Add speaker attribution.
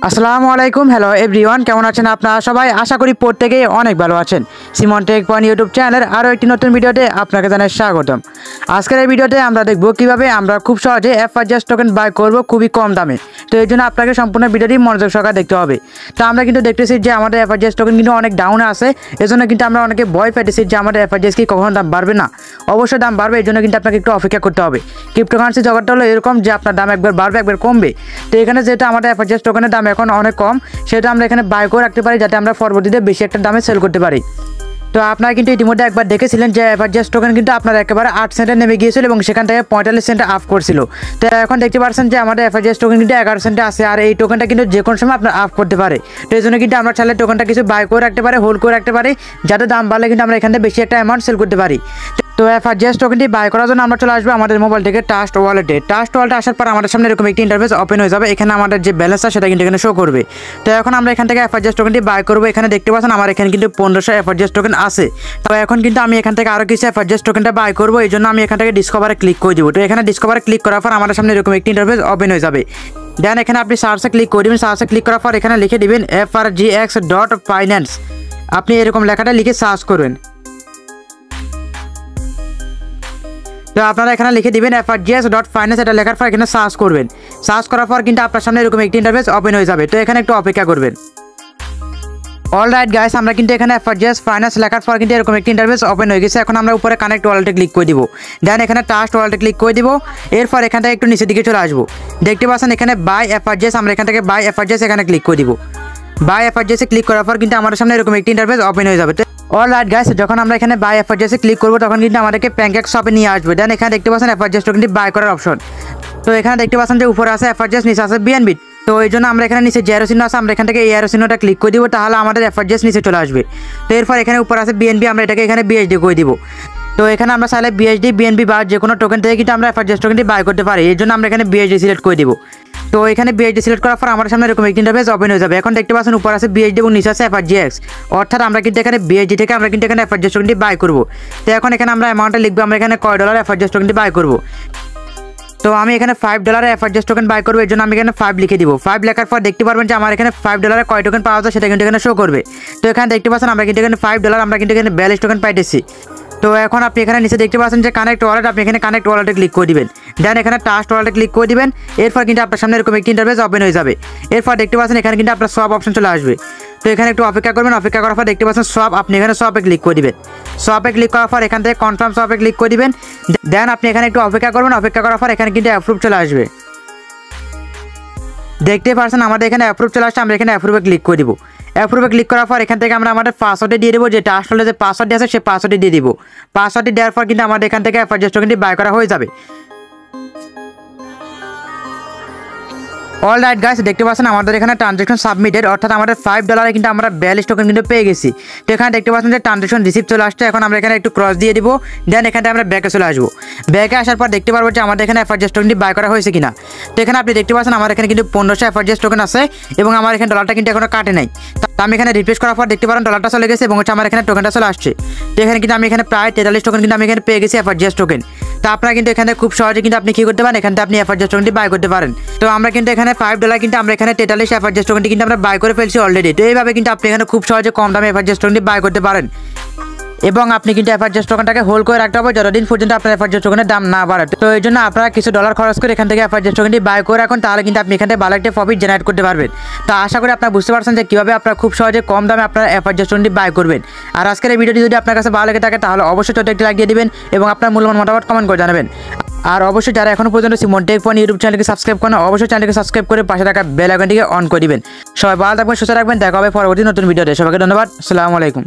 Speaker 1: আসসালামু আলাইকুম। Hello everyone, কেমন আছেন আপনারা সবাই? আশা করি প্রত্যেকেই অনেক ভালো আছেন। সিমন টেক পয়েন্ট ইউটিউব চ্যানেলের আরও একটি নতুন ভিডিওতে আপনাকে জানাই স্বাগতম। আজকের এই ভিডিওতে আমরা দেখব কিভাবে আমরা খুব সহজে FRGS টোকেন বাই করব খুবই কম দামে। তো এই জন্য আপনাকে সম্পূর্ণ ভিডিওটি মনোযোগ সহকারে দেখতে হবে। তো আমরা কিন্তু দেখতেছি যে আমাদের FRGS টোকেন কিন্তু অনেক ডাউনে আছে। এজন্য কিন্তু আমরা অনেকে ভয় পেতেছি যে আমাদের FRGS কি কখনো দাম বাড়বে না। অবশ্যই দাম বাড়বে, এই জন্য কিন্তু আপনাকে একটু অপেক্ষা করতে হবে। ক্রিপ্টোকারেন্সি জগৎটা হলো এরকম যে আপনার দাম একবার বাড়বে একবার কমবে। তো এখানে যেটা আমাদের FRGS টোকেনের দাম এখন অনেক কম, সেটা আমরা এখানে বাই করে রাখতে পারি যাতে আমরা পরবর্তীতে বেশি একটা দামে সেল করতে পারি। তো আপনারা কিন্তু ইতিমধ্যে একবার দেখেছিলেন যে FRGS টোকেন কিন্তু আপনার একেবারে 8 সেন্টে নেমে গিয়েছিল এবং সেখান থেকে 45 সেন্টে আপ করছিল। তো এখন দেখতে পাচ্ছেন যে আমাদের FRGS টোকেন কিন্তু 11 সেন্টে আছে, আর এই টোকেনটা কিন্তু যে কোনো সময় আপনার আপ করতে পারে। তো এই জন্য কিন্তু আমরা চাইলে টোকেনটা কিছু বাই করে রাখতে পারি, হোল্ড করে রাখতে পারি, যাতে দাম বাড়লে কিন্তু আমরা এখান থেকে বেশি একটা অ্যামাউন্ট সেল করতে পারি। তো FRGS টোকেনটি বাই করার জন্য আমরা চলে আসবো আমাদের মোবাইল থেকে ট্রাস্ট ওয়ালেটে। ট্রাস্ট ওয়ালেটে আসার পর আমাদের সামনে এরকম একটি ইন্টারফেস ওপেন হয়ে যাবে। এখানে আমাদের যে ব্যালেন্স আছে সেটা কিন্তু এখানে শো করবে। তো এখন আমরা এখান থেকে FRGS টোকেনটি বাই করবো। এখানে দেখতে পাচ্ছেন আমার এখানে কিন্তু 1500 FRGS টোকেন আছে। তো এখন কিন্তু আমি এখান থেকে আরও কিছু FRGS টোকেনটা বাই করবো, এই জন্য আমি এখান থেকে ডিসকভারে ক্লিক করে দিব। তো এখানে ডিসকভারে ক্লিক করার পর আমাদের সামনে এরকম একটি ইন্টারফেস ওপেন হয়ে যাবে। দেন এখানে আপনি সার্চে ক্লিক করে দেবেন। সার্চে ক্লিক করার পর এখানে লিখে দিবেন FRGX.finance। আপনি এরকম লেখাটা লিখে সার্চ করবেন। তো আপনারা এখানে লিখে দিবেন FRGX.finance, এটা লেখার পর এখানে সার্চ করবেন। সার্চ করার পর কিন্তু আপনার সামনে এরকম একটি ইন্টারফেস ওপেন হয়ে যাবে। তো এখানে একটু অপেক্ষা করবেন। অলরাইট গাইস, আমরা কিন্তু এখানে FRGS ফাইন্যান্স লেখার পর কিন্তু এরকম একটি ইন্টারফেস ওপেন হয়ে গেছে। এখন আমরা উপরে কানেক্ট ওয়ালেটে ক্লিক করে দিব। দেন এখানে ট্রাস্ট ওয়ালেটে ক্লিক করে দিব। এরপর এখান থেকে একটু নিচের দিকে চলে আসবো। দেখতে পাচ্ছেন এখানে বাই FRGS, আমরা এখান থেকে বাই FRGS এখানে ক্লিক করে দিব। বাই FRGS এ ক্লিক করার পর কিন্তু আমাদের সামনে এরকম একটি ইন্টারফেস ওপেন হয়ে যাবে। অলরাইট গাইস, যখন আমরা এখানে বাই FRGS এ ক্লিক করব তখন কিন্তু আমাদেরকে প্যানকেক শপে নিয়ে আসবে। দেন এখানে দেখতে পাচ্ছেন FRGS টোকেনটি বাই করার অপশন। তো এখানে দেখতে পাচ্ছেন যে উপরে আছে FRGS, নিচে আছে BNB। তো এই জন্য আমরা এখানে নিচে যে অ্যারো চিহ্ন আছে আমরা এখান থেকে এই অ্যারো চিহ্নটা ক্লিক করে দিব, তাহলে আমাদের FRGS নিচে চলে আসবে। তো এরপর এখানে উপরে আছে BNB, আমরা এটাকে এখানে BSD করে দিব। তো এখানে আমরা চাইলে BSD, BNB বা যে কোনো টোকেন থেকে কিন্তু আমরা FRGS টোকেনটি বাই করতে পারি। এই জন্য আমরা এখানে BSD সিলেক্ট করে দিব। তো এখানে BSD সিলেক্ট করার পর আমার সামনে এরকম একটি ইন্টারফেস ওপেন হয়ে যাবে। এখন দেখতে পাচ্ছেন উপর আছে BSD এবং নিচে আছে FRGX, অর্থাৎ আমরা কিন্তু এখানে BSD থেকে আমরা কিন্তু এখানে FRGS টোকেনটি বাই করব। তো এখন এখানে আমরা অ্যামাউন্টটা লিখবো, আমরা এখানে কয় ডলার FRGS টোকেনটি বাই করব। তো আমি এখানে $5 FRGS টোকেন বাই করবো, এর জন্য আমি এখানে 5 লিখে দিব। 5 লেখার পর দেখতে পারবেন যে আমার এখানে $5 কয় টোকেন পাওয়া যায় সেটা কিন্তু এখানে শো করবে। তো এখানে দেখতে পাচ্ছেন আমরা কিন্তু এখানে $5 আমরা কিন্তু এখানে 42 টোকেন পাইতেছি। তো এখন আপনি এখানে নিচে দেখতে পাচ্ছেন যে কানেক্ট ওয়ালেট, আপনি এখানে কানেক্ট ওয়ালেটে ক্লিক করে দিবেন। দেন এখানে ট্রাস্ট ওয়ালেটে ক্লিক করে দিবেন। এরপর কিন্তু আপনার সামনে এরকম একটি ইন্টারফেস ওপেন হয়ে যাবে। এরপর দেখতে পাচ্ছেন এখানে কিন্তু আপনার সব অপশন চলে আসবে। তো এখানে একটু অপেক্ষা করবেন। অপেক্ষা করার পর দেখতে পাচ্ছেন সব, আপনি এখানে সবে ক্লিক করে দিবেন। সবে ক্লিক করার পর এখান থেকে কনফার্ম সবে ক্লিক করে দিবেন। দেন আপনি এখানে একটু অপেক্ষা করবেন। অপেক্ষা করার পর এখানে কিন্তু অ্যাপ্রুভ চলে আসবে। দেখতে পাচ্ছেন আমাদের এখানে অ্যাপ্রুভ চলে আসছে, আমরা এখানে অ্যাপ্রুভে ক্লিক করে দিব। অ্যাপ্রুভে ক্লিক করার পর এখান থেকে আমরা আমাদের পাসওয়ার্ডে দিয়ে দেবো, যে ট্রাস্ট ওয়ালেটে যে পাসওয়ার্ডটি আছে সেই পাসওয়ার্ডটি দিয়ে দিব। পাসওয়ার্ডটি দেওয়ার পর কিন্তু আমাদের এখান থেকে FRGS টোকেনটি বাই করা হয়ে যাবে। অলরাইট গাইস, দেখতে পাচ্ছেন আমাদের এখানে ট্রানজাকশন সাবমিটেড, অর্থাৎ আমাদের $5 কিন্তু আমরা 42 টোকেন কিন্তু পেয়ে গেছি। তো এখানে দেখতে পাচ্ছেন যে ট্রানজাকশন রিসিভ চলে আসছে। এখন আমরা এখানে একটু ক্রস দিয়ে দিব। দেন এখানে আমরা ব্যাকে চলে আসবো। ব্যাকে আসার পর দেখতে পারবো যে আমাদের এখানে FRGS টোকেনটি বাই করা হয়েছে কিনা। তো এখানে আপনি দেখতে পাচ্ছেন আমার এখানে কিন্তু 1500 FRGS টোকেন আছে এবং আমার এখানে ডলারটা কিন্তু এখনো কাটে নাই। তো আমি এখানে রিফ্রেশ করার পর দেখতে পারেন ডলারটা চলে গেছে এবং আমার এখানে টোকেনটা চলে আসছে। তো এখানে কিন্তু আমি এখানে প্রায় 43 টোকেন কিন্তু আমি এখানে পেয়ে গেছি FRGS টোকেন। তো আপনারা কিন্তু এখানে খুব সহজে কিন্তু আপনি কি করতে পারেন, এখান থেকে আপনি FRGS টোকেনটি বাই করতে পারেন। তো আমরা কিন্তু এখানে $5 কিন্তু আমরা এখানে 43 FRGS টোকেনটি কিন্তু আমরা বাই করে ফেলছি অলরেডি। তো এইভাবে কিন্তু আপনি এখানে খুব সহজে কম দামে FRGS টোকেনটি বাই করতে পারেন এবং আপনি কিন্তু FRGS টোকেনটাকে হোল্ড করে রাখতে হবে যতদিন পর্যন্ত আপনার FRGS টোকেনের দাম না বাড়ে। তো এই জন্য আপনারা কিছু ডলার খরচ করে এখান থেকে FRGS টোকেনটি বাই করে রাখুন, তাহলে কিন্তু আপনি এখান থেকে ভালো একটা প্রফিট জেনারেট করতে পারবেন। তো আশা করি আপনারা বুঝতে পারছেন যে কীভাবে আপনারা খুব সহজে কম দামে আপনারা FRGS টোকেনটি বাই করবেন। আর আজকের এই ভিডিওটি যদি আপনার কাছে ভালো লেগে থাকে তাহলে অবশ্যই ছোট একটি লাইক দিয়ে দিবেন এবং আপনার মূল্যবান মতামত কমেন্ট করে জানাবেন। আর অবশ্যই যারা এখনো পর্যন্ত সিমন টেক পয়েন্ট ইউটিউব চ্যানেলকে সাবস্ক্রাইব করেন, অবশ্যই চ্যানেলকে সাবস্ক্রাইব করে পাশে থাকা বেল আইকনটিকে অন করে দিবেন। সবাই ভালো থাকবেন, সুস্থ থাকবেন। দেখা হবে পরবর্তী নতুন ভিডিওতে। সবাইকে ধন্যবাদ। আসসালামু আলাইকুম।